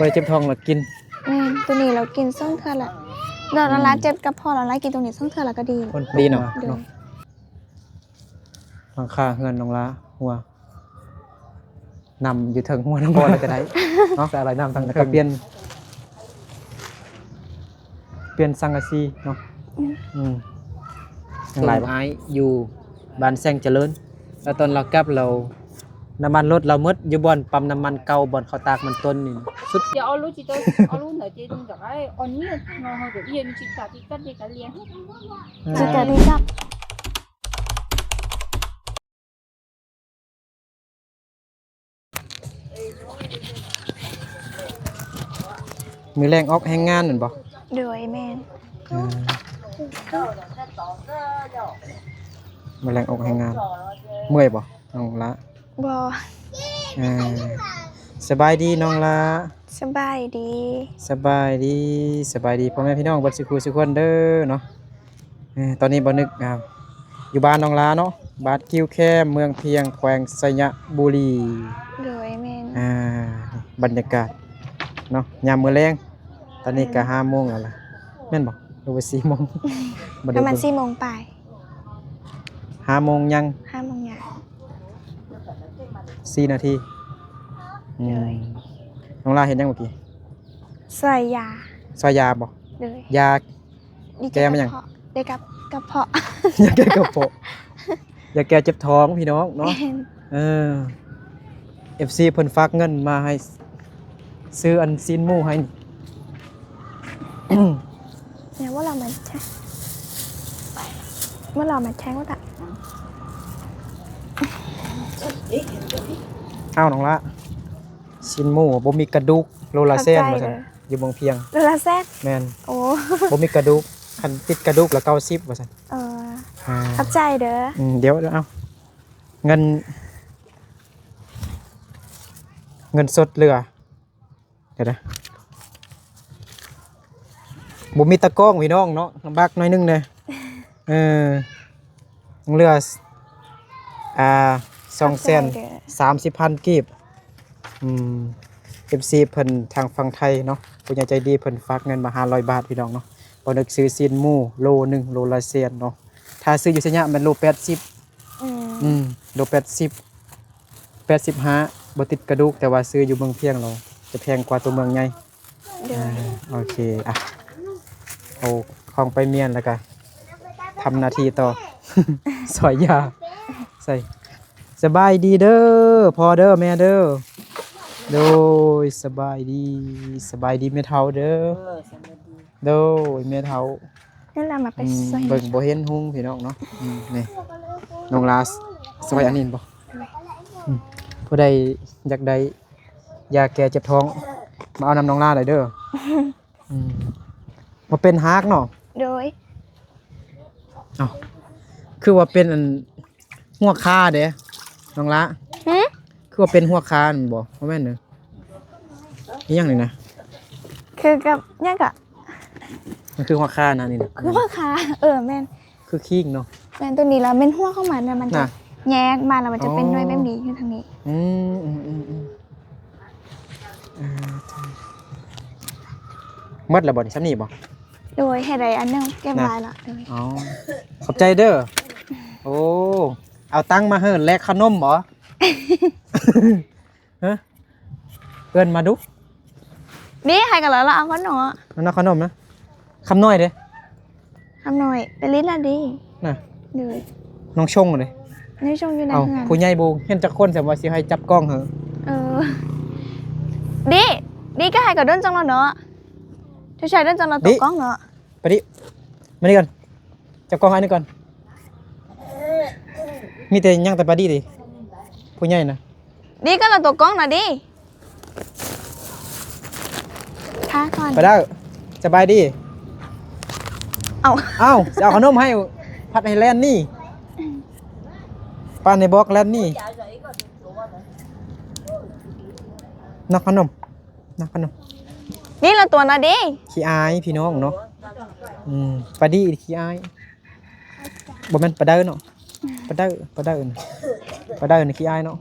บ่ได้เจ็บท้องแล้วกินตัวนี้เรากินส่งเทื่อละเราละเจ็บกระเพาะเราละกินตรงนี้ส่งเทื่อละก็ดี คนดีเนาะหลังคาเงินน้องละหัวนำอยู่เทิงหัวน้องบอลเลยก็ได้เนาะแต่อะไรนำทางก็เปลี่ยนสังกะสีเนาะหลายไม้อยู่บ้านแซงเจริญแล้วตอนเรากลับเราน้ำมันรถเราหมดอยู่บ่อนปั๊มน้ำมันเก่าบ่อนเขาตากมันต้นนี่สุด giờ alo chị tôi alo nở trên được cái on như nó hơi được yên chị cả thì cắt đi cả liền จะเกิดดีกับ มือแรงออกแห้งงานนั่นบ่ โดยแม่น มือแรงออกแห้งงานเมื่อยบ่น้องละ บ่ สบายดีน้องละ สบายดี สบายดีพ่อแม่พี่น้องเบิดสุขุสุขคนเด้อเนาะตอนนี้บ่นึกอยู่บ้านน้องละเนาะบ้านคิวแคมเมืองเพียงแขวงสยบุรี โดยแม่น บรรยากาศเนาะยามมื้อแลงตอนนี้ก็5 โมงแล้วล่ะแม่นบ่หรือว่า4 โมง ประมาณ4 โมงไป 5 โมงยัง 5 โมงยา 4 นาทีน้องลาเห็นยังเมื่อกี้ ใส่ยา ซอยยาบ่ เลย ยา ดี แก้มายัง ได้กับกระเพาะ ยาแก้กระเพาะยาแก้เจ็บท้องพี่น้องเนาะ FC เพิ่นฝากเงินมาให้ซื้ออันซีนหมูให้ เนี่ยว่าเรามาแช่ว่าเรามาแช่ว่าแต่ อ้าวน้องละซีนหมูบ่มีกระดูกโลละแสนว่าซั่นอยู่เมืองเพียง โลละแซด แม่น โอ้ บ่มีกระดูกคันติดกระดูกละ90ว่าซั่น ขับใจเด้อ เดี๋ยวเอาเงินสดเหลือเดี๋ยวนะบ่มีตะกร้องพี่น้องเนาะลำบากหน่อยนึงเด้เหลือ230,000 กีบFC เพิ่นทางฝั่งไทยเนาะผู้ใหญ่ใจดีเพิ่นฝากเงินมา500 บาทพี่น้องเนาะบ่นึกซื้อซีนหมูโลนึงโลละแสนเนาะถ้าซื้ออยู่ไสยะมันโล80โล85บ่ติดกระดูกแต่ว่าซื้ออยู่เมืองเพียงเราจะแพงกว่าตัวเมืองใหญ่โอเคเอาของไปเมียนแล้วก็ทำหน้าที่ต่อ สอยยาใส่สบายดีเด้อพ่อเด้อแม่เด้อโดยสบายดีแม่เฒ่าเด้อโดยแม่เฒ่า นั่นแหละมาไปใส่ เบิ่งบ่เห็นหุงพี่น้องเนาะนี่น้องลาสซอยอันนี้บ่ผู้ใดอยากได้ยาแก้เจ็บท้องมาเอานำน้องลาได้เด้อมาเป็นฮากเนาะ โดย คือว่าเป็นอันหัวคาเด้น้องละคือว่าเป็นหัวคาบ่บ่แม่นเด้ออีหยังนี่นะ คือกับยังกะ มันคือหัวคานะนี่นะ คือว่าขาแม่น คือคิงเนาะ แม่นตัวนี้แล้วเป็นหัวเข้ามาเนี่ยมันจะแยกมาแล้วมันจะเป็นหน่วยแบบนี้อยู่ทางนี้หมดแล้วบ่นี่ซ้ำนี่บ่ โดยให้ได้อันนึงเก็บไว้ละโดย ขอบใจเด้อโอ้เอาตังค์มาเฮิ่นแลกขนมบ่ ฮะเอิ้นมาดู นี่ให้กันแล้วเราเอาขนม มันเอาขนมนะคำน้อยเด้ ทำหน่อยไปลิ้นละดี น่ะ โดย น้องชงเลย ในช่วงอยู่ใน เอา งาน ผู้ใหญ่บ่เห็นจักคนแต่ว่าสิให้จับกล้องเหรอ ดีก็ให้กับด้นจังเราเนาะช่วยด้นจังเราตกกล้องเนาะ ไปดิมานี่ก่อนจับกล้องให้นี่ก่อนมีแต่ยังแต่ปาดีดิผู้ใหญ่นะ ดีก็เราตกกล้องนะดีท้าก่อน ไปได้สบายดี เอาจะเอาขนมให้พัดให้แลนนี่ป้าในบล็อกแลนนี่นักขนมนี่เราตัวนะดี ขี้อายพี่น้องเนาะปลาดีขี้อายบ่แม่นปลาเด้อเนาะปลาเด้อนี่ขี้อายเนาะ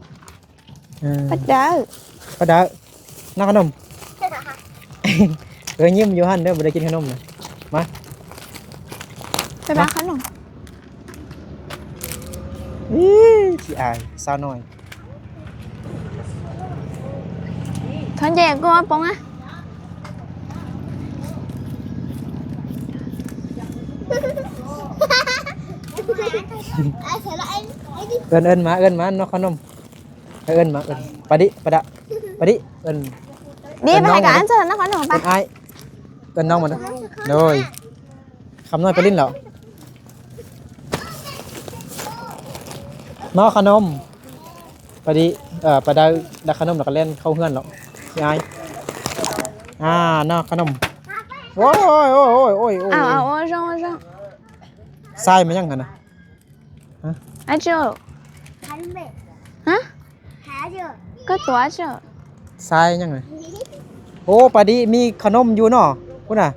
ปัดเด้อ ปลาเด้อนักขนม ยิ้มอยู่หั่นเด้อบ่ได้กินขนมนะมา ไปบ้านขนม ขี้อายสาวน้อย ทอนเจกูมาปองอ่ะ เอิ้นมาเนาะขนมเอิ้นมาเอิ้นปะดิปะดะปะดิเอิ้น ดีไปให้กับอันเชิญนะขนมไป เอิ้นอ้ายเอิ้นน้องมาเด้อโดยคำน้อยไปลิ้นเหรอน้อขนมปะดิปะดาขนมแล้วก็เล่นเข้าเฮือนเหรอพี่อ้ายน้อขนมโอ้ยโอ้ย เอาโอ้ช่อง ทรายมันยังกันนะ ไอ้เจ้าฮะก็ตัวเจ้า ทรายยังไงโอ้ปะดิมีขนมอยู่เนาะพุ่นน่ะ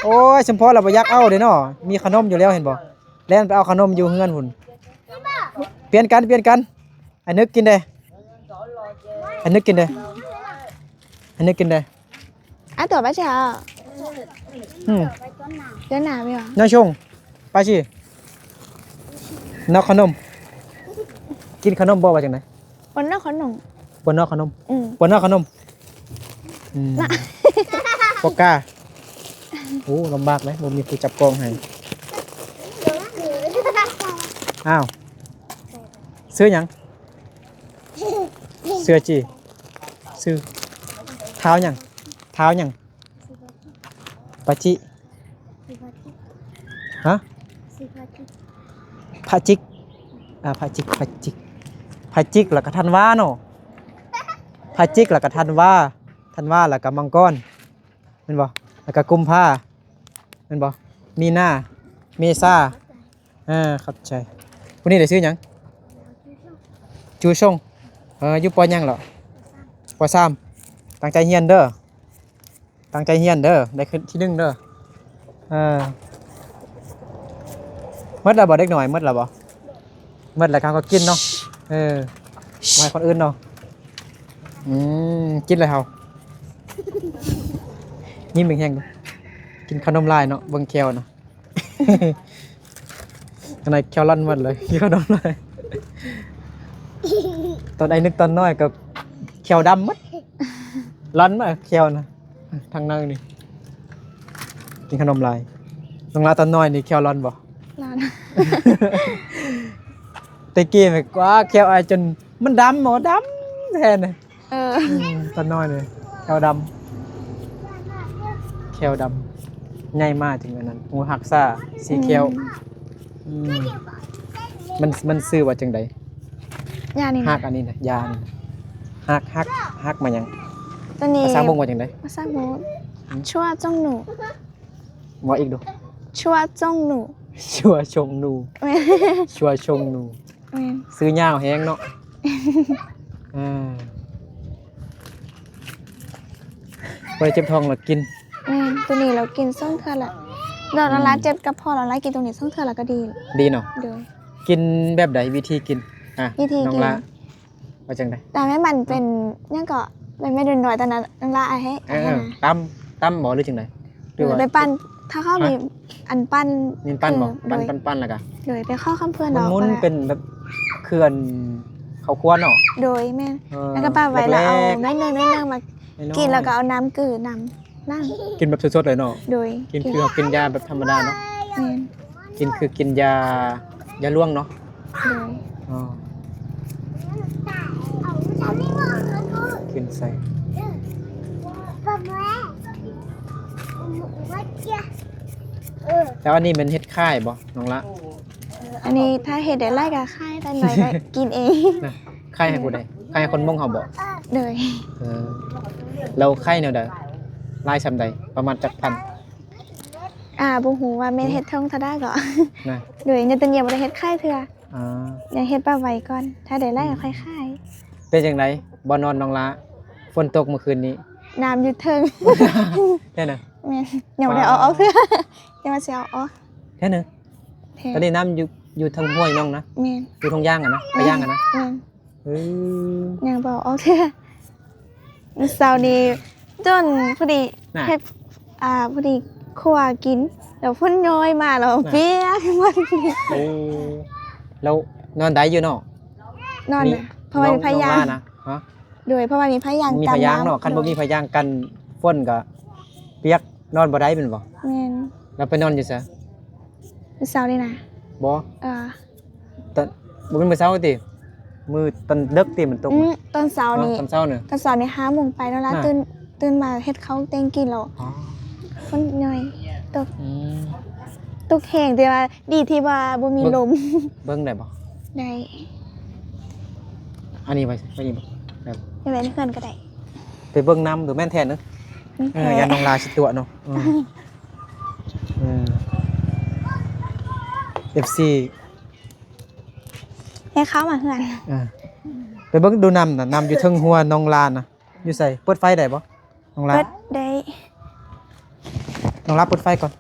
โอ้ยเฉพาะเราบ่อยากเอาเด้เนาะมีขนมอยู่แล้วเห็นบ่แล่นไปเอาขนมอยู่เฮือนพุ่นเปลี่ยนกันไอ้นึกกินได้ไอ้นึกกินได้ ไอ้ตัวไปเจ้า อืม เดินหนาไปเหรอ น้อยชงไปสินอกขนมกินขนมบ่ว่าจังได๋ บนนอกขนม บ่นอกขนม อืม บ่นอกขนมบ่กล้าโอ้ลำบากเลยบ่มีผู้จับกองให้อ้าวซื้อหยังเสื้อจีซื้อเท้าหยังปะจิฮะพะจิกพะจิกแล้วก็ทันว่าเนาะพะจิกแล้วก็ทันว่าแล้วก็มังกรแม่นบ่แล้วก็กุมภาแม่นบ่มีนาเมษาครับใช่ผู้นี้ได้ซื้อหยังจูชงอยู่ปอหยังเหรอปอ3ตั้งใจเรียนเด้อได้ขึ้นที่1เด้อหมดแล้วบ่เด็กหน่อยหมดแล้วบ่หมดแล้วเขาก็กินเนาะบ่ให้คนอื่นเนาะกินเลยเฮายิ้มแห้งๆดูกินขนมลายเนาะเบิ่งแควเนาะ ข้างในแควลั่นหมดเลยกินขนมลายตอนไอ้นึกตอนน้อยก็แควดำหมดลั่นมาแควนะทางในนี่กินขนมลายน้องลาตอนน้อยนี่แควลั่นบ่ นาน ตะกี้แบบว่าแควอายจนมันดำหมอดำแทนเลยตอนน้อยเลยแควดำใหญ่มากจริงอันนั้นหูหักซ่าสีแควมันซื้อว่าจังได ยานี่ หักอันนี้นะยานี่หักมาหยัง ตัวนี้ ภาษาบงว่าจังได ภาษาโมดชั่วจ้องหนู ว่าอีกดู ชั่วจ้องหนู ชัวชงหนู แม่ ชัวชงหนู แม่ ซื้อยาวแฮงเนาะบ่ได้เจ็บท้องหรอกกิน แม่ตัวนี้เรากินส่งเธอละเราละเจ็บกับพ่อเราละกินตรงนี้ส่งเธอละก็ดี ดีเนาะ เดี๋ยว กินแบบใดวิธีกินวิธีกิน น้องละว่าจังได แต่แม่มันเป็นเนี่ยก็เป็นไม่ดุนหน่อยตอนนั้นนั่นละไอ้ให้ ตั้มบ่หรือจังไดหรือว่า ไปปั้นถ้าเขามีอันปั้น มีปั้นบ่ โดย ปั้นแล้วก็ โดยไปเข้าคำเพื่อนเรา มุนเป็นแบบเขื่อนเขาควรเนาะ โดยแม่แล้วก็ป้าไว้แล้วเอาน้อยเนื้อมากินแล้วก็เอาน้ำกือน้ำนั่ง กินแบบสดๆเลยเนาะ โดย กินคือกินยาแบบธรรมดาเนาะ แม่ กินคือกินยาล่วงเนาะ โดย อ๋อกินใส่แล้วอันนี้มันเฮ็ดค่ายบ่น้องละ อันนี้ถ้าเห็ดได้ไล่กับค่ายได้หน่อยก็กินเอง นะค่ายให้ผู้ใดค่ายให้คนมงเฮาบ่ โดย เราค่ายแนวใดลายซำใดประมาณจักพัน บุหูว่าเมนเฮ็ดท่องทาได้ก่อน นะ โดยเนี่ยตันเยียบได้เฮ็ดค่ายเถื่อ อ๋อ เดี๋ยวเฮ็ดป้าไว้ก่อนถ้าได้ไล่กับค่าย เป็นจังไดบ่นอนน้องละฝนตกเมื่อคืนนี้ น้ำอยู่เทิง แค่น่ะ แม่นยังบ่ได้เอาออกเถื่อยังมาสิเอาออก แค่นึง แท้ ตอนนี้น้ำอยู่ทางห้วยน้องนะ แม่น อยู่ทางย่างนะไปย่างนะ แม่น เฮ้ย ยังบ่เอาออกเถื่อมื้อเช้านี้จนพอดี น่ะ เฮ็ดพอดีครัวกินแล้วพ่นย้อยมาแล้วเปียกมันนี่ โอ้แล้วนอนได้อยู่เนาะ นอนน่ะเพราะว่ามีพยา น้อง ง ล่นะฮะ โดยเพราะว่ามีพยาง มี กัน พยางเนาะคันบ่มีพยางกันฝนก็เปียกนอนบ่ได้เป็นบ่ แม่น แล้วไปนอนอยู่ซะ มื้อเช้านี่นะ บ่ เอ่อ ตอนบ่เป็นมื้อเช้าติมื้อตอนดึกติมันตก ตอนเช้านี่ ตอนเช้าเนี่ย ตอนเช้านี่5 โมงไปแล้วล่ะ น่ะ ตื่นมาเฮ็ดข้าวเต็งกินแล้ว อ๋อ พ่นย้อยตก อืม ตกแห้งแต่ว่าดีที่ว่าบ่มีลม เบิ่งได้บ่ ได้ อันนี้ไปนี่บ่แบบ ไปไว้ในเฮือนก็ได้ ไปเบิ่งน้ำหรือแม่นแทนเนึงยาน้องลาสิตัวเนาะFC ให้เข้ามาเฮือน ไปเบิ่งดูน้ำน่ะน้ำอยู่เทิงหัวน้องลานน่ะอยู่ใส่เปิดไฟได้บ่น้องลา เปิดได้ น้องลาเปิดไฟก่อน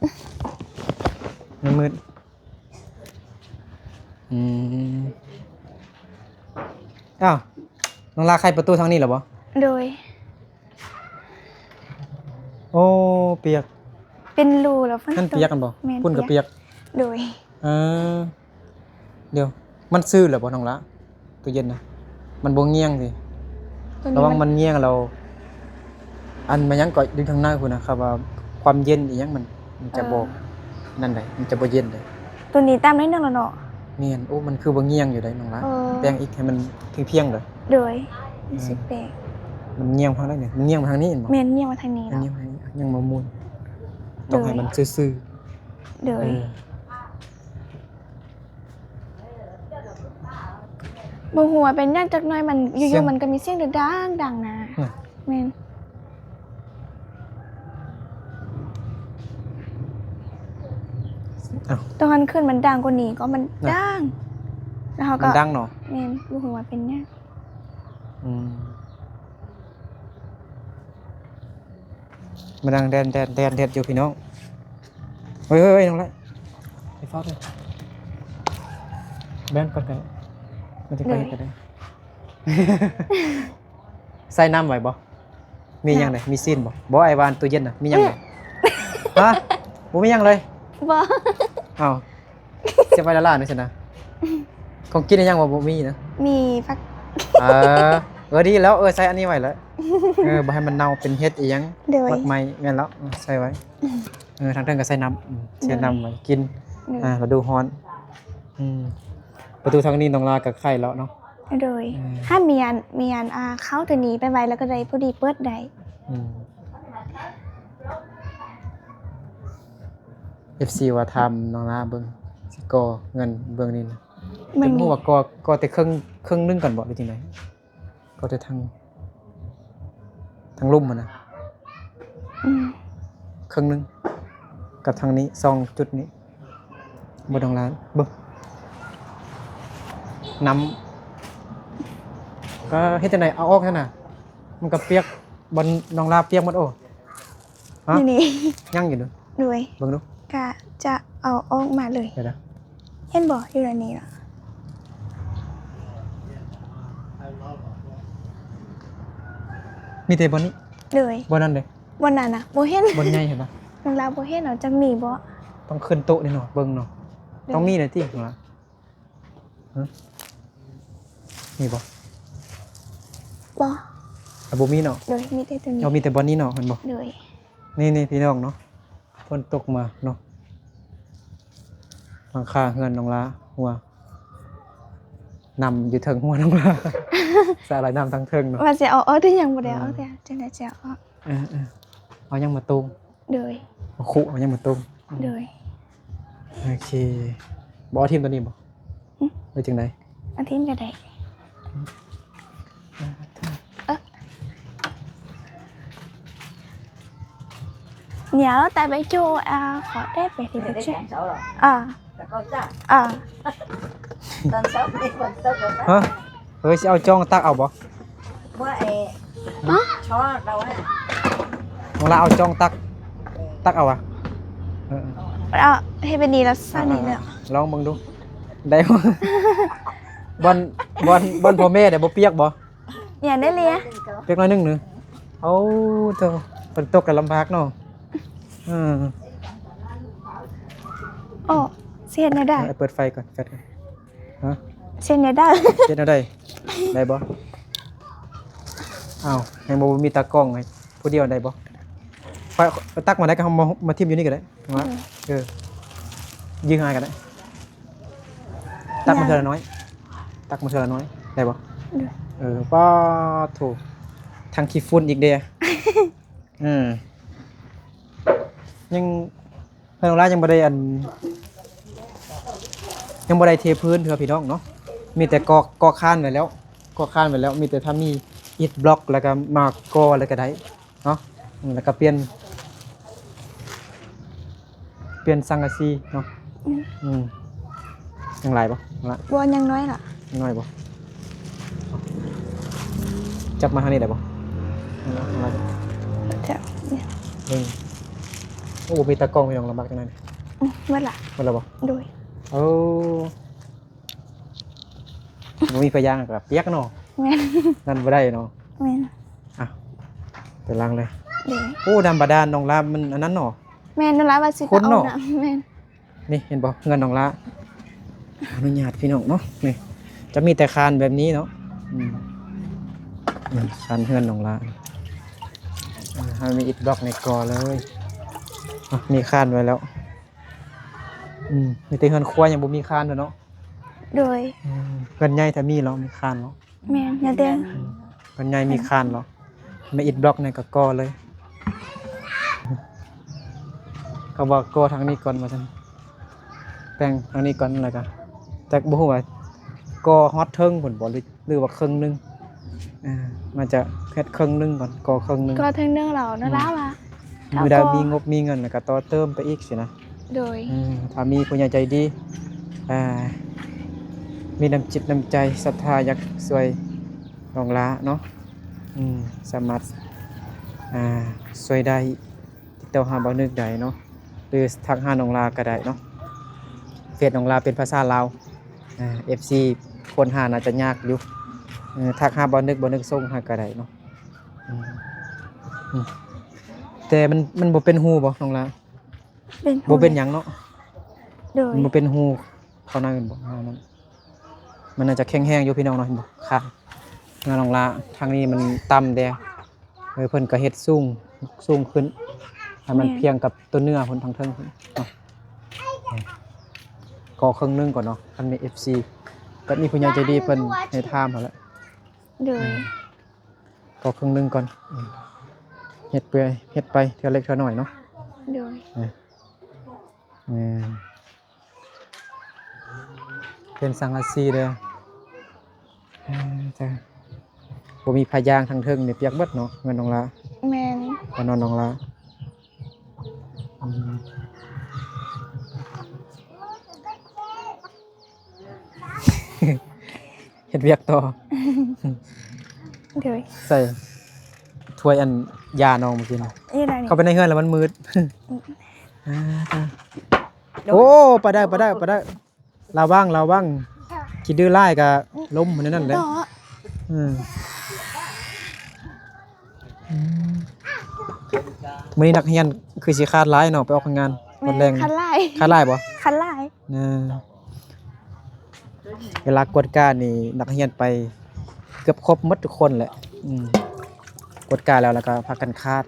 มันมืดอ้าวน้องลาใครประตูทางนี้เหรอบ่ โดย โอ้เปียก เป็นรูแล้วฝน นั่น ตก เปียกกันบ่ แม่น พุ่นก็เปียก โดย เออเดี๋ยวมันซื่อเหรอบ่น้องละตู้เย็นนะมันบ่เงี่ยงสิ ตัว ระวังมันเงี่ยงเราอันมันยังก็ดึงทางหน้าคุณนะครับว่าความเย็นอีหยังมันจะบอกนั่นได้มันจะบ่เย็นได้ ตัวนี้ตามนิดนึงแล้วเนาะ เมียนโอ้มันคือบ่เงี่ยงอยู่ได้น้องละ เออ แปลงอีกให้มันเพียงๆเด้อ โดยสิแปลก มันเงี่ยงทางได้เนี่ยมันเงี่ยงมาทางนี้เห็นบ่ แม่นเงียบมาทางนี้ มัน แล้ว เงี่ยงมาทางนี้ยังบ่มูลต้องให้มันซื่อ โด ๆ ยบ่ฮู้ว่าเป็นหยังจักหน่อยมันอ เสีย ยู่ ง ๆมันก็มีเสียงดังๆนะ น่ะ แม่น อ้าว ตอนกลางคืนมันดังกว่านี้ก็มัน น่ะ ดังแล้วเขา มั ก็ นดังเนาะ แม่นบ่ฮู้ว่าเป็นหยัง มันดังแดนอยู่พี่น้องเฮ้ยน้องละไปฟอดเลยแบนก่อนกันมันจะไปกันได้ ใส่น้ำไว้บ่มีหยังไดมีซีนบ่ไอ้วานตู้เย็นน่ะมีหยังไดฮะบ่มีหยังเลย บ่ อ้าวจะไปละล่ะนี่สินะของกินได้ยังบ่มีนะ มีฟัก เอดีแล้วใส่อันนี้ไว้แล้วบ่ให้มันเน่าเป็นเฮ็ดอีหยัง โดย มักไหม้แม่นแล้วใส่ไว้ทางเทิงก็ใส่น้ำเสียน้ำไว้กินเราดูฮ้อนประตูทางนี้น้องลากับไข่แล้วเนาะ โดยถ้ามีอันเข้าตัวนี้ไปไว้แล้วก็ได้พอดีเปิดได้ FC ว่าทำน้องลาเบิ่งสิก่อเงินเบิ่งนี่นะ มั แต่ น บ่ มี ฮู้ว่าก่อแต่ครึ่งนึงก่อนบ่หรือจังได๋ก็แต่ทางลุ่มมันนะ ครึ่งนึงกับทางนี้2จุดนี้บ่ต้องล้านเบิ่งน้ำก็เฮ็ดจังได๋เอาออกซั่นน่ะมันก็เปียกบนน้องลาเปียกหมดโอ้ฮะ นี่ ยังอยู่เด้อ โดย เบิ่งดู ก็จะเอาออกมาเลย เดี๋ยวนะ เห็นบ่อยู่ในนี้ล่ะ มีแต่บนนี้ โดย บนนั้นเด้ วันนั้นน่ะบ่เห็น บนใหญ่เห็นปะ น้องลาบ่เห็นเอาจักมีบ่ ต้องขึ้นโต๊ะนี่เนาะเบิ่งเนาะต้องมีเลยติของล่ะฮะมีบ่ บ่ บ่มีเนาะ โดยมีแต่ตัวนี้ เรามีแต่บนนี้เนาะเห็นบ่ โดย นี่พี่น้องเนาะฝนตกมาเนาะหลังคาเฮือนน้องลาหัวนำอยู่เทิงหัวน้องลา สาหร่ายน้ำทั้งเทิงเนาะ ว่าสิเอาออกแต่ยังบ่ได้เอาแต่จังได๋จะเอาออก เอายังมาตุ้ม โดย เอาคุเอายังมาตุ้ม โดย โอเคบเอาทีมตัวนี้บ่ไปจังได อาทิตย์ก็ได้nhớ tại bãi chô khó đẹp về thì Để được đấy chứ giảm sáu rồi. à Là con ra. à Tần sáu đi, còn sáu rồi. ฮะเฮ้ยสิเอาจ้องตักเอาบ่ Bữa này cho đâu ấy. น้องลาเอาจ้องตักเอาวะ à hay bên đi là sao này nữa ลองเบิ่งดูได้บ่ บอลพ่อแม่ได้บ่เปียกบ่ nhà đấy lia เปียกน้อยนึงนึงเอาเถอะ ฝนตกก็ลำบากเนาะอืม โอ้เสียนได้ เอาเปิดไฟก่อนแฟดก่อนฮะ เสียนได้ เฮ็ดเอาได้ได้บ่อ้าวยังบ่มีตากล้องไงผู้เดียวได้บ่ไฟตักมาได้ก็มาทิ่มอยู่นี่ก็ได้ว่ายิงหายก็ได้ตักมาเท่าละน้อยตักมาเท่าละน้อยได้บ่ป้าโถทางขี้ฝุ่นอีกเด้อ ยังเพิ่นว่ายังบ่ได้ยังบ่ได้เทพื้นเถื่อพี่น้องเนาะมีแต่ก่อคานไว้แล้วก่อคานไว้แล้วมีแต่ถ้ามีอิฐบล็อกแล้วก็มาก่อแล้วก็ได้เนาะแล้วก็เปลี่ยนสังกะสีเนาะยังหลายบ่ละ บัวยังน้อยล่ะ ยังน้อยบ่จับมาทางนี้ได้บ่อะไร แถวเนี่ย โอ้มีตากล้องพี่น้องลำบากจังได๋ เมื่อล่ะ หมดแล้วบ่ โดย โอ้บ่มีพยางค์ก็เปียกเนาะ แม่น นั่นบ่ได้เนาะ แม่น อ่ะไปล้างเลย โดย โอ้น้ำบาดาลน้องลามันอันนั้นเนาะ แม่นนั่นล่ะว่าสิ คนเนาะ แม่น นี่เห็นบ่เงินน้องละอนุญาตพี่น้องเนาะนี่จะมีแต่คานแบบนี้เนาะคานเฮือนน้องละให้มีอิฐบล็อกในกอเลยมีคานไว้แล้วมีแต่เฮือนครัวยังบ่มีคานเลยเนาะ โดย เฮือนใหญ่ถ้ามีแล้วมีคานเนาะ แม่นอย่าเด้อ เฮือนใหญ่มีคานแล้วมีอิฐบล็อกในกอเลยเขาบอกกอทางนี้ก่อนว่าซั่นแป้งทางนี้ก่อนอะไรกันแต่บ่ฮู้ว่ากอฮอตเทิงผลบ่หรือว่าครึ่งนึงมันจะเฮ็ดครึ่งนึงก่อนกอครึ่งนึง ก็ทั้งเรื่องเรานั่นล่ะว่า มือใดมีงบมีเงินแล้วก็ต่อเติมไปอีกสินะ โดย ถ้ามีผู้ใหญ่ใจดีมีน้ำจิตน้ำใจศรัทธาอยากช่วยน้องละเนาะสามารถช่วยได้ติดต่อหาบ่นึกได้เนาะหรือทักหาน้องลาก็ได้เนาะเฟซน้องลาเป็นภาษาลาวFC คนหาน่าจะยากอยู่ทักหาบ่นึกส่งหาก็ได้เนาะแต่มันบ่เป็นหูบ่น้องลา เป็น บ่เป็นหยังเนาะ โดย มันบ่เป็นหูเขานั่นบ่นั่นมันน่าจะแข็งแรงอยู่พี่น้องเนาะเห็นบ่ค่ะงานน้องลาทางนี้มันต่ำแดเพิ่นก็เฮ็ดสูงขึ้นให้มันเพียงกับตัวเนื้อเพิ่นทางเทิงพุ่นเนาะก็ครึ่งนึงก่อนเนาะคันมี FC ก็มีผู้ใหญ่ใจดีเพิ่นให้ถามเขาแล้ว โดย ก็ครึ่งนึงก่อนเฮ็ดไปเทื่อเล็กเทื่อน้อยเนาะ โดย เป็นสังกะสีเด้อจ้ะบ่มีพยางค์ทางเทิงนี่เปียกเบิดเนาะเงินน้องละ แม่น ก็นอนน้องละเฮ็ดเวียกต่อ โดย ใส่ถ้วยอันยาน้องเมื่อกี้นะ นี่ล่ะนี่ เข้าไปในเฮือนแล้วมันมืดโอ้ไปได้ระวังคิดดื้อไล่ก็ล้มเหมือนนั่นแหละ เนาะ มื้อนี้นักเรียนคือสิขาดหลายเนาะไปออกงานวันแรง คันลาย ขาดหลายบ่ คันลาย เวลากวดการนี่นักเรียนไปเกือบครบหมดทุกคนแหละกวดการแล้วก็พากันขาด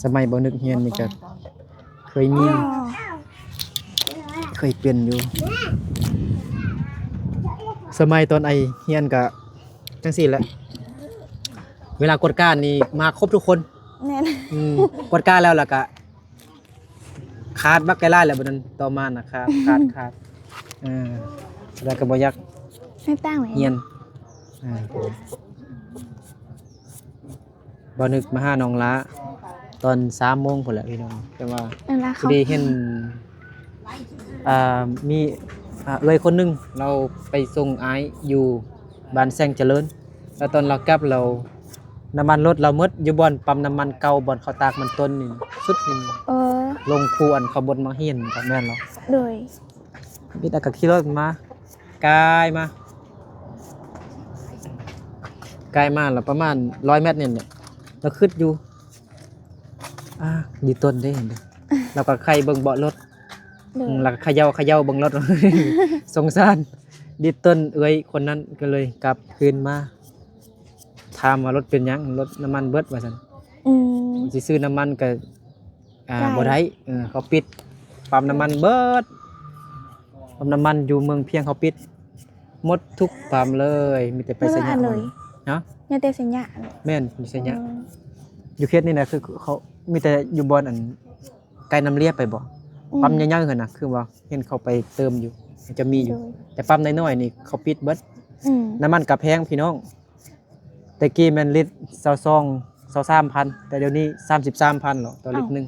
สมัยบ่นึกเรียนนี่ก็เคยมี เคยเป็นอยู่สมัยตอนไอเรียนก็จังซี่แหละเวลากวดการนี่มาครบทุกคน แม่น กวดการแล้วก็ขาดบักไกลายแล้วบัดนั้นต่อมาน่ะขาดแล้วก็บ่อยาก ไม่ตั้งไว้ เรียนบ่นึกมาหาน้องละตอน 3:00 นพุ่นแหละพี่น้องแต่ว่า นั่นล่ะ พ เขา อดีเห็นมีเลยคนหนึงเราไปส่งอ้ายอยู่บ้านแซงเจริญแล้วตอนเรากลับเราน้ำมันรถเราหมดอยู่บ่อนปั๊มน้ำมันเก่าบ่อนเขาตากมันต้นนี่สุดนี่ ลงภูอันเขาบนมาเฮียนกับแม่นเนาะ โดย พี่ตาก็ขี่รถมากายมาแล้วประมาณ100 เมตรเนี่ยเราขึ้นอยู่ ดีต้นได้เห็นเด้อแล้วก็ใครเบิ่งเบาะรถ โดย แล้วก็เขย่าเบิ่งรถ สงสารดีต้นเอ้ยคนนั้นก็เลยกลับคืนมาถามว่ารถเป็นหยังรถน้ำมันเบิดว่าซั่น อืม สิซื้อน้ำมันก็ได้ บ่ได้เขาปิดปั๊มน้ำมันเบิดปั๊มน้ำมันอยู่เมืองเพียงเขาปิดหมดทุกปั๊มเลยมีแต่ไปสัญญา เลย เนาะ ยาเตสัญญา แม่นมีสัญญาอยู่เขตนี่นะคือเขามีแต่อยู่บอนอันไกลน้ำเลียบไปบ่ปั๊มใหญ่ๆหั่นน่ะคือว่าเห็นเขาไปเติมอยู่มันจะมีอยู่ แต่ปั๊มน้อยๆนี่เขาปิดเบิด อืม น้ำมันก็แพงพี่น้องแต่กี้มันลิตร23,000แต่เดี๋ยวนี้33,000หรอต่อลิตรหนึง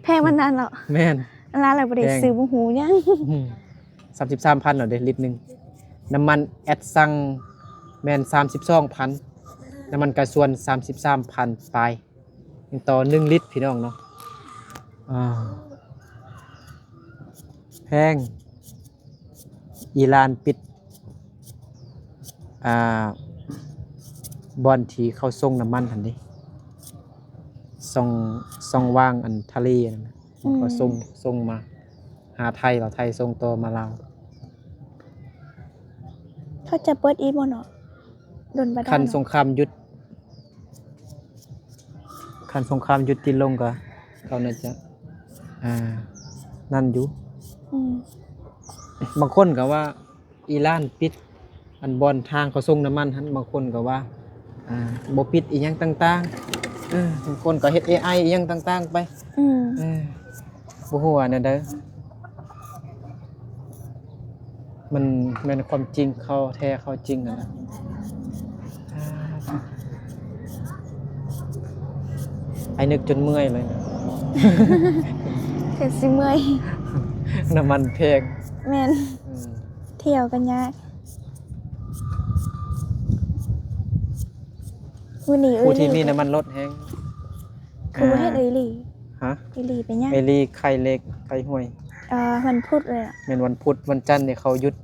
แพงมันนั้นเหรอ แม่น ร้านเราบ่ได้ซื้อบ่หูยัง 33,000เหรอเด้ลิตรหนึงน้ำมันแอดซังแม่น32,000น้ำมันกระส่วน33,000ปลายยังต่อ1ลิตรพี่น้องเนาะแพงอิหร่านปิดบอนที่เขาส่งน้ำมันหั่นดิส่งวางอันทะเลนั่นน่ะเขาส่งมาหาไทยเราไทยส่งต่อมาลาว เขาจะเปิดอีกบ่เนาะโดนบ่ได้ คันสงครามหยุดที่ลงก็เขาน่าจะนั่นอยู่ อืม บางคนก็ว่าอิหร่านปิดอันบอนทางเขาส่งน้ำมันหั่นบางคนก็ว่าบ่ปิดอีหยังต่างๆบางคนก็เฮ็ด AI อีหยังต่างๆไป อืม บ่ฮู้ว่าแนวใดมันแม่นความจริงเขาแท้เขาจริงอะนะไอ้นึกจนเมื่อยเลยนะ เฮ็ดสิเมื่อย น้ำมันแพง แม่นเที่ยวกันยากมื้อนี้ ผู้ที่มีน้ำมันลดแฮง คือบ่เฮ็ดเอ้ยหลี ฮะ เอ้ยหลีเป็นหยัง เอลีไข่เล็กไข่ห้วย วันพุธเลยอ่ะ แม่นวันพุธวันจันทร์เนี่ยเขาหยุด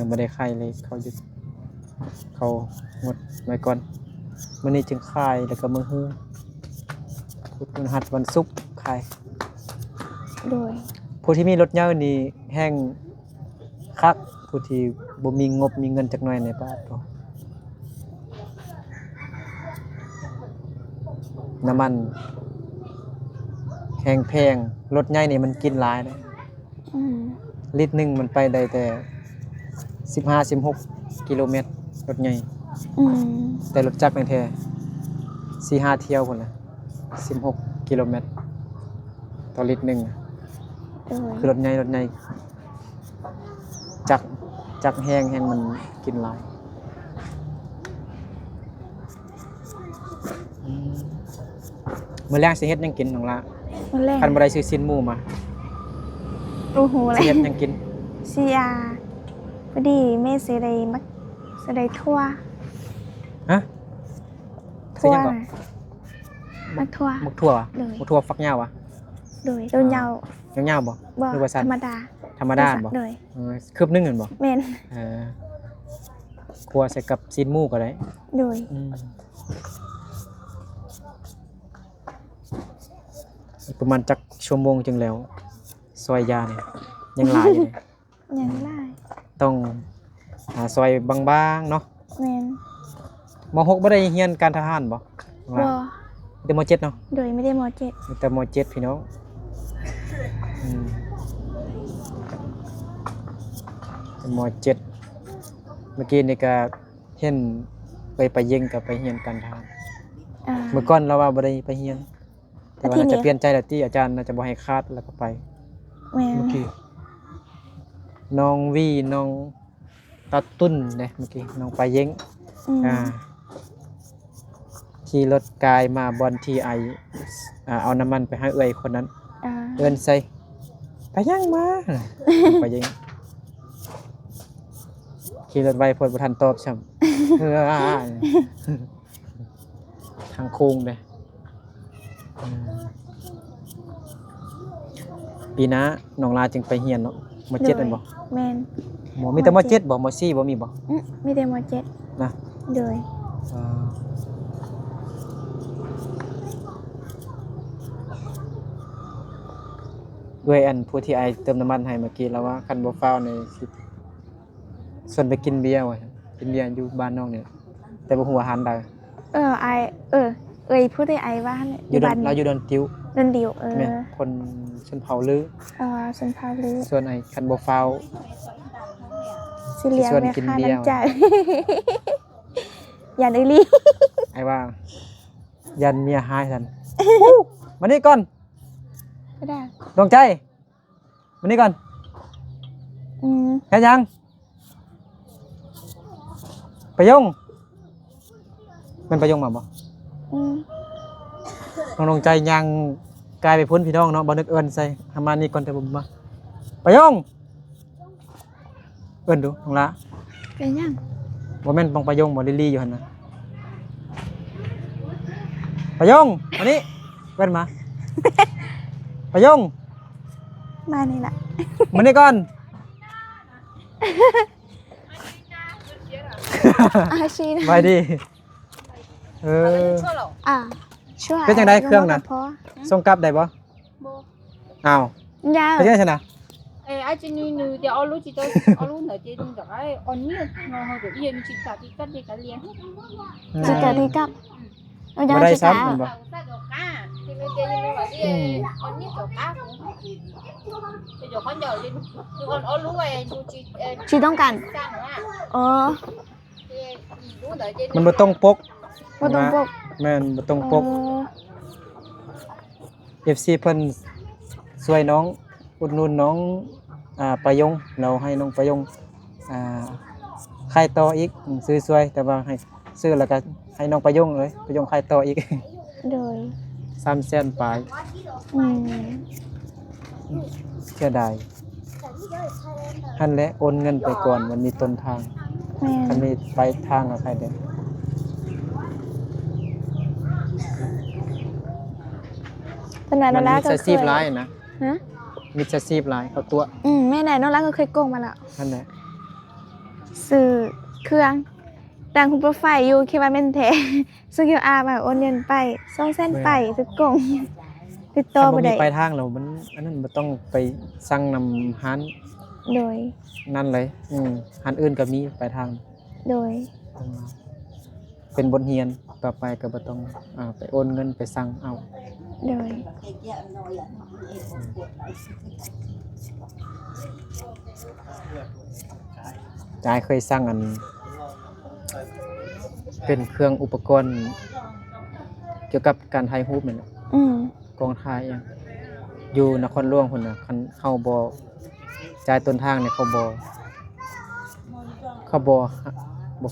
บ่ได้ไข่เลยเขาหยุดเขางดไว้ก่อนมื้อนี้จึงคายแล้วก็มื้อฮื้อพุธพฤหัสวันศุกร์คาย โดย ผู้ที่มีรถยนต์นี่แห้งคักผู้ที่บ่มีงบมีเงินจักหน่อยในบ้านก็น้ำมันแพงรถใหญ่นี่มันกินหลายเด้ อืม ลิตรหนึงมันไปได้แต่15-16 กิโลเมตรรถใหญ่ อืม แต่รถจักรนี่แท้4-5 เที่ยวพุ่นน่ะ16 กิโลเมตรต่อลิตรหนึง โดย คือรถใหญ่จักรแห้งมันกินหลายมื้อแรกสิเฮ็ดหยังกินน้องละ มื้อแรก คันบ่ได้ซื้อชิ้นหมูมา รู้หูเล สิ ย เฮ็ดหยังกิน สิพอดีแม่สิได้ทั่ว ฮะ ทั่ว สิหยังก่อน น่ะมักทั่ว มักถั่ว เลย มักถั่วฟักยาวอะ โดยโดนยาว ยาวๆบ่ บ่ หรือว่าสั้น ธรรมดา ธรรมดาบ่ โดย คืบหนึงนั่นบ่ แม่น คั่วใส่กับชิ้นหมูก็ได้ โดย ประมาณจักชั่วโมงจึงแล้วซอยยาเนี่ยยังหลายอยู่เลย ยังได้ ต้องซอยบางๆเนาะ แม่น ม.6 บ่ได้เรียนการทหารบ่ บ่ แต่ม.7 เนาะ โดยไม่ได้มอเจ็ด มีแต่ม.7 พี่น้องม.7 เมื่อกี้นี่ก็เห็นไปยิงกับไปเรียนการทหารเมื่อก่อนเราว่าบ่ได้ไปเรียนแต่ว่าน่าจะเปลี่ยนใจแล้วที่อาจารย์น่าจะบ่ให้คาดแล้วก็ไป แม่น เมื่อกี้น้องวีน้องตาตุ้นเด้เมื่อกี้น้องไปเย้ง ขี่รถกายมาบอนทีไอเอาน้ำมันไปให้เอื้อยคนนั้นเอิ้นใส่ไปยังมา ไปยังขี่รถไวพลบ่ทันตอบซ้ำ ทางโค้งเด้ปีหน้าน้องลาจึงไปเรียนเนาะม.7นั่นบ่ แม่น มีแต่ม.7บ่ม.4บ่มีบ่ มีแต่มอเจ็ด นะ โดย ด้วยอันผู้ที่ไอเติมน้ำมันให้เมื่อกี้แล้วว่าคันบ่ฟ้าวในสิส่วนไปกินเบียร์ว่ะกินเบียร์อยู่บ้านนอกเนี่ยแต่บ่ฮู้อาหารใด ไอพูดได้ไอว่าเนี่ย อยู่ดอน บ้ เราอยู่ดอนติ้ว นั่นเดียวแม่นคนชนเผ่าลือ สันพาลือ ส่วนไอ้คันบ่ฟ้าว สิเลียง ชวน แม่ กิน ค้า เบียร์ น้ำใจ อย่าได้ลี ไอ้ว่า ยันเมียหายซั่น มานี่ก่อน ก็ได้ ดวงใจมานี่ก่อน เฮ็ดหยังไปยงมันไปยงมาบ่ น้องใจยังกลายไปพ้นพี่น้องเนาะบ่นึกเอิ้นใส่ทำมานี่ก่อนแต่บ่มาไปยงเอิ้นดูน้องละ เป็นยัง บ่แม่นต้องไปยงบ่ลิลี่อยู่หั่นน่ะไปยงมานี่เอิ้นมา ไปยง มานี่ล่ะ มานี่ก่อน ชีนะ ไปดิเออ 错了 ช่วย เป็นจังไดเครื่องน่ะ พอ ส่งกลับได้บ่ 不 อ้าว ยาว เป็นจังซั่นน่ะ ai trên như thì ở lúc chị tôi ở lúc ở trên được cái on như nó hơi được yên chị cả đi cắt đi cả liền จะเกิดดีกับเอายาว บ่ได้ สิ ซ้ำ กา แม่นบ่ thì mình chơi như vậy đi on như kiểu cá thì giờ con giờ đi còn ở lúc này chị ชีต้องการ sang nữa à อ๋อ thì lúc ở trên มันบ่ต้องปก บ่ต้องปก แม่นบ่ต้องปก FC เพิ่นช่วยน้องอุดหนุนน้องประยงเราให้น้องประยงขายต่ออีกซื้อช่วยแต่ว่าให้ซื้อแล้วก็ให้น้องประยงเลยประยงขายต่ออีก โดย 300,000ปลายเสียดายหั่นแหละโอนเงินไปก่อนมันมีต้นทาง แม่ ถ้ามีปลายทางก็ใครเด้ ตอนนั้น มัน น้อง มี ก็ อา เค ชีพ ย หลายนะ ฮะ มีอาชีพหลายเขาตัว แม่ไหนน้องรักก็เคยโกงมาแล้ว นั่นแหละ ซื้อเครื่องดังคุณโปรไฟล์อยู่คิดว่าเป็นแท้ ซื้อ QR มาโอนเงินไป200,000ไปซื้อโกงติดต่อ ถ้า บ่ บ่มี ได้ ปลายทางแล้วมันอันนั้นบ่ต้องไปสั่งนำร้าน โดย นั่นเลยร้านอื่นก็มีปลายทาง โดย เป็นบทเรียนต่อไปก็บ่ต้องไปโอนเงินไปสั่งเอา โดย จ่ายเคยสั่งอัน เป็นเครื่องอุปกรณ์ เกี่ยวกับการถ่ายรูปนั่นแหละ กองถ่ายอย่างอยู่นครหลวงพุ่นน่ะคันเข้าบ่จ่ายต้นทางเนี่ยเขาบ่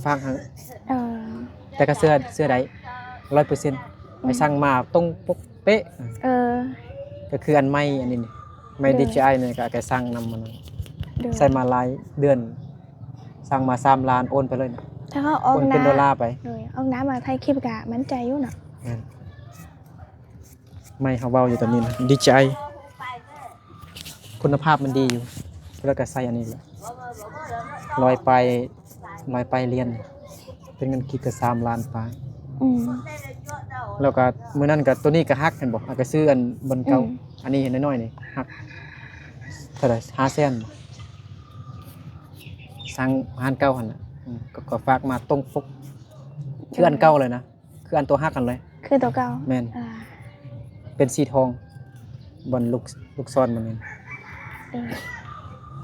ฟังหั้น แต่ก็เสื้อได้ 100%ไปสั่งมาตรงปกเป๊ะ ก็คืออันใหม่อันนี้นี่ใหม่ DJI นี่ก็แกสั่งนำมันใส่มาหลายเดือนสั่งมา3ล้านโอนไปเลยนะ ถ้าเขาออ โอก นเป็น น้ำ ดอลลาร์ไป เลยออกน้ำมาไทยคลิปกะมั่นใจอยู่เนาะ นั่นไม่เขาเว้าอยู่ตอนนี้นะ DJI คุณภาพมันดีอยู่แล้วก็ใส่อันนี้แหละลอยไปเรียน เป็นเงินคิดก็3ล้านไป แล้วก็มื้อนั้นก็ตัวนี้ก็ฮักเห็นบ่ก็ซื้ออันบนเก่าอันนี้เห็นน้อยๆนี่ฮักเท่าไหร่500,000สั่งร้านเก่าหั่นน่ะก็ฝากมาตรงปกคืออันเก่าเลยนะคืออันตัวฮักกันเลย คือตัวเก่า แม่นเป็นสีทองบนลูกซ้อนมันนี่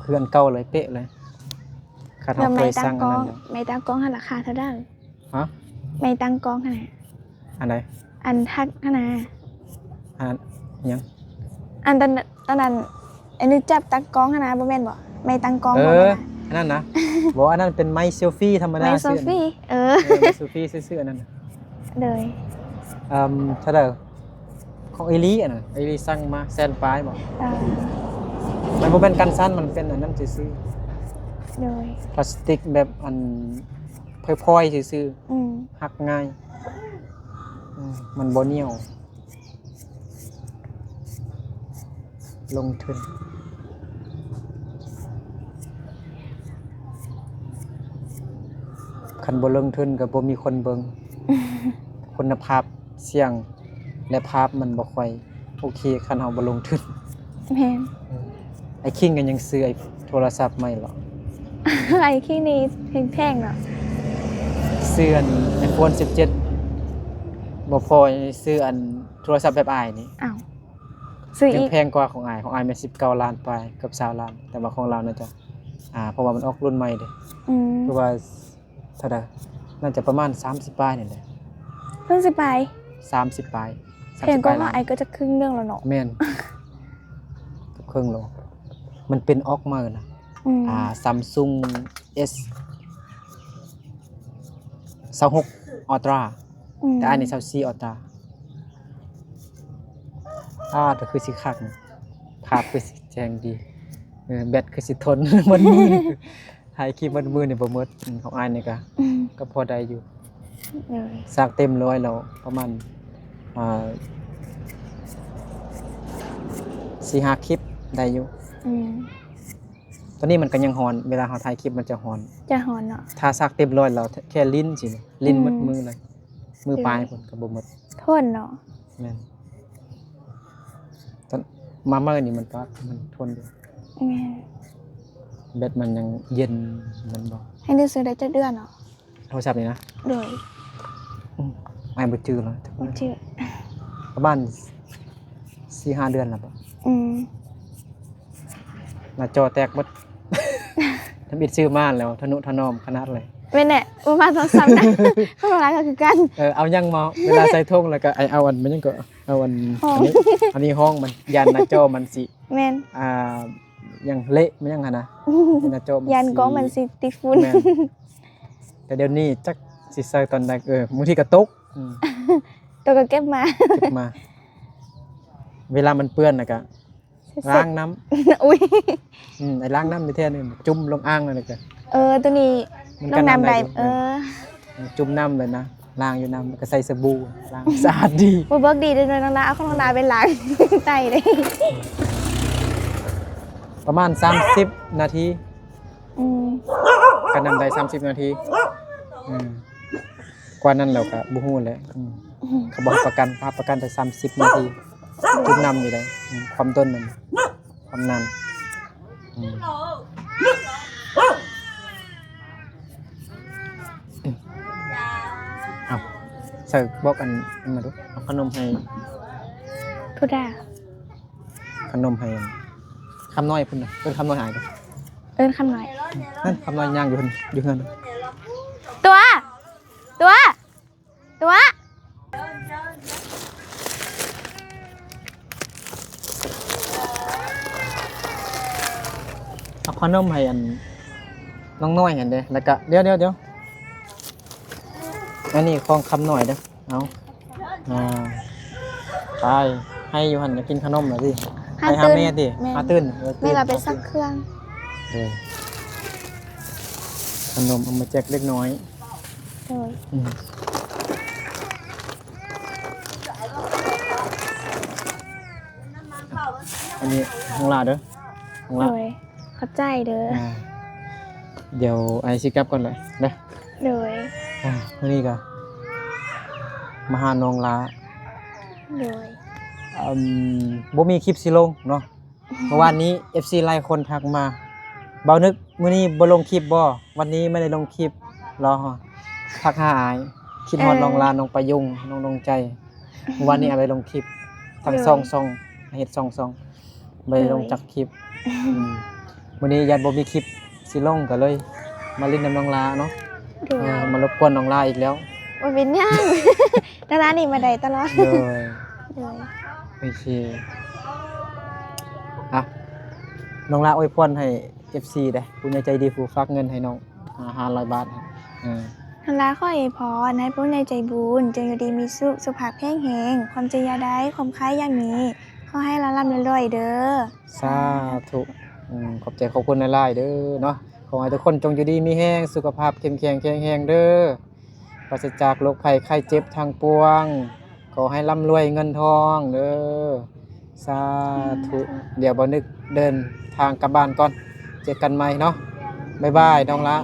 คืออันเก่าเลยเป๊ะเลยคัน แล้ว เฮาเค ไม่ ย ตั้ สั่ ง ง ก อัน อ นั้ ง น ไม่ตั้งกองให้ราคาเท่าได้ ฮะ ไม่ตั้งกองขนาด อันไหน อันทักขนาด อันหยัง อันตอนนั้นอันนี้จับตั้งกองขนาดบ่แม่นบ่ไม่ตั้งกองบ่ อันนั้นนะบอกอันนั้นเป็นไมค์เซลฟี่ธรรมดา ไม่โซฟี่ ไมค์เซลฟี่ซื่อๆอันนั้นน่ะ เลย เท่าไหร่ของเอลีอ่ะนะเอลีสั่งมาแซนปลายบอกมันบ่เป็นกันสั้นมันเป็นอันนั้นซื่อ เลย ๆพลาสติกแบบอันพลอยๆซื่อๆหักง่ายมันบ่เหนียว ลงทุนคันบ่ลงทุนก็บ่มีคนเบิ่ง คุณภาพเสียงและภาพมันบ่ค่อยโอเคคันเฮาบ่ลงทุน แม่น ไอ้คิงกันยังซื้อไอ้โทรศัพท์ใหม่หรอ ไอ้ขี้นี้แพงๆเนาะ ซื้ออัน iPhone 17บ่พอซื้ออันโทรศัพท์แบบอ้ายนี่ อ้าวซื้อ ยั อี ง ก แพงกว่าของอ้ายของอ้ายมัน19ล้านไปเกับ20ล้าน แต่ว่าของเราน่าจะเพราะว่ามันออกรุ่นใหม่เด้ คือว่าเท่าใดน่าจะประมาณ30ปลายนี่แหละ เพิ่นสิไป 30ปลาย เพลงก็ 30 ว่าไอ้ก็จะครึ่งเรื่องแล้วเนาะ แม่นกับเครื่องโลมันเป็นออกมานะ Samsung S 26 Ultra แต่อันนี้24 Ultra แต่คือสิคักนะภาพคือสิแจ้งดีแบตคือสิทน มันมือถ่ายคลิปมันมือนี่บ่หมดของอ้ายนี่ก็พอได้อยู่ เลย สร้างเต็มร้อยแล้วประมาณ4-5 คลิปได้อยู่ ตอนนี้มันก็ยังฮอนเวลาเราถ่ายคลิปมันจะฮอน จะหอนเนาะ ถ้าซักเต็มร้อยแล้วแค่ลิ้นสิลิ้นหมดมือเลยมือปลายพุ่นก็บ่หมด ทนเนาะ แม่นตอนมาเมื่อนี่มันก็มันทนอยู่ แม่น แบตมันยังเย็นมันบ่ ให้ได้ซื้อได้จักเดือนเนาะ โทรศัพท์นี่นะ โดย อ้ายบ่จื้อแล้ว บ่ชื่อ ประมาณ 4-5 เดือนแล้วบ่ หน้าจอแตกหมด ทำอิดซื้อมาแล้วทะนุถนอมขนาดเลย แม่นแหละประมาณ2-3นะข้างหลังก็คือกัน เอายังมาเวลาใส่ทงแล้วก็เอาอันมันยังก็เอาอัน ห้อง อันนี้ห้องมันยันหน้าจอมันสิ แม่น ยังเละมันยังหั่นนะหน้าจอมัน ยันก็มันสิติดฝุ่น แม่นแต่เดี๋ยวนี้จักสิใส่ตอนใดบางทีก็ตกตัวก็เก็บมา เก็บมา เวลามันเปื้อนน่ะก็ล้างน้ำ อุ้ย ไอ้ล้างน้ำนี่แท้นี่จุ่มลงอ่างนั่นน่ะก็ ตัวนี้ มัน น้องน้ำใด อยู่จุ่มน้ำเลยนะล้างอยู่น้ำแล้วก็ใส่สบู่ล้างสะอาดดี บ่เบิกดีเด้อน้องนาเอาของน้องนาไปล้าง ไตเลย ประมาณ30 นาทีกันนำได้30 นาทีกว่านั้นแล้วก็บ่ฮู้แหละเขาบอกประกันภาพประกันได้30 นาทีจุ่มน้ำอยู่ได้ความต้นมันความนานเอาใส่บอกอันมาดูเอาขนมให้ ผู้ด่า ขนมให้คำน้อยพุ่นน่ะเป็นคำน้อยหายเด้อ เอิ้นคำหน่อย นั่นคำน้อยย่างอยู่เฮือน ตัว เอาขนมให้อันน้องน้อยเห็นเด้แล้วก็เดี๋ยวอันนี้ของคำน้อยเด้อเอาไปให้อยู่หั่นจะกินขนมหน่อยสิไปหาแม่ดิหาตื่น แม่เราไปซักเครื่อง ขนมเอามาแจกเล็กน้อย โดย อันนี้ของลาเด้อของลา โดยเข้าใจเด้อ เดี๋ยวไอซิกลับก่อนเลยนะ โดย วันนี้ก็มาหาน้องลา โดย บ่มีคลิปสิลงเนาะเมื่อวานนี้ FC หลายคนทักมาเบานึกมื้อนี้บ่ลงคลิปบ่วันนี้ไม่ได้ลงคลิปรอทักหาอายคิดฮอดน้องลาน้องประยุงน้องดวงใจเมื่อวานนี้เอาไปลงคลิปทั้งซองเฮ็ดซองบ่ได้ลงจักคลิปมื้อนี้ญาติบ่มีคลิปสิลงก็เลยมาเล่นน้ำน้องลาเนาะ โดย มารบกวนน้องลาอีกแล้ว บ่เป็นหยัง ดารานี่มาได้ตลอด เลย โดย โอเคน้องลาอวยพรให้ FC ได้ผู้ใหญ่ใจดีผู้ฝากเงินให้น้อง500 บาทครับ ทางร้านขออวยพรให้ผู้ใหญ่ใจบุญจงอยู่ดีมีสุขภาพแข็งแรงความเจริญยาได้ความคล้ายยามีขอให้ร่ำรวยเด้อ สาธุขอบใจขอบคุณหลายๆเด้อเนาะขอให้ทุกคนจงอยู่ดีมีแรงสุขภาพเข้มแข็งแข็งแรงเด้อปราศจากโรคภัยไข้เจ็บทางปวงขอให้ร่ำรวยเงินทองเด้อสาธุเดี๋ยวบ่นึกเดินทางกลับบ้านก่อนเจอกันใหม่เนาะบ๊ายบายน้องละ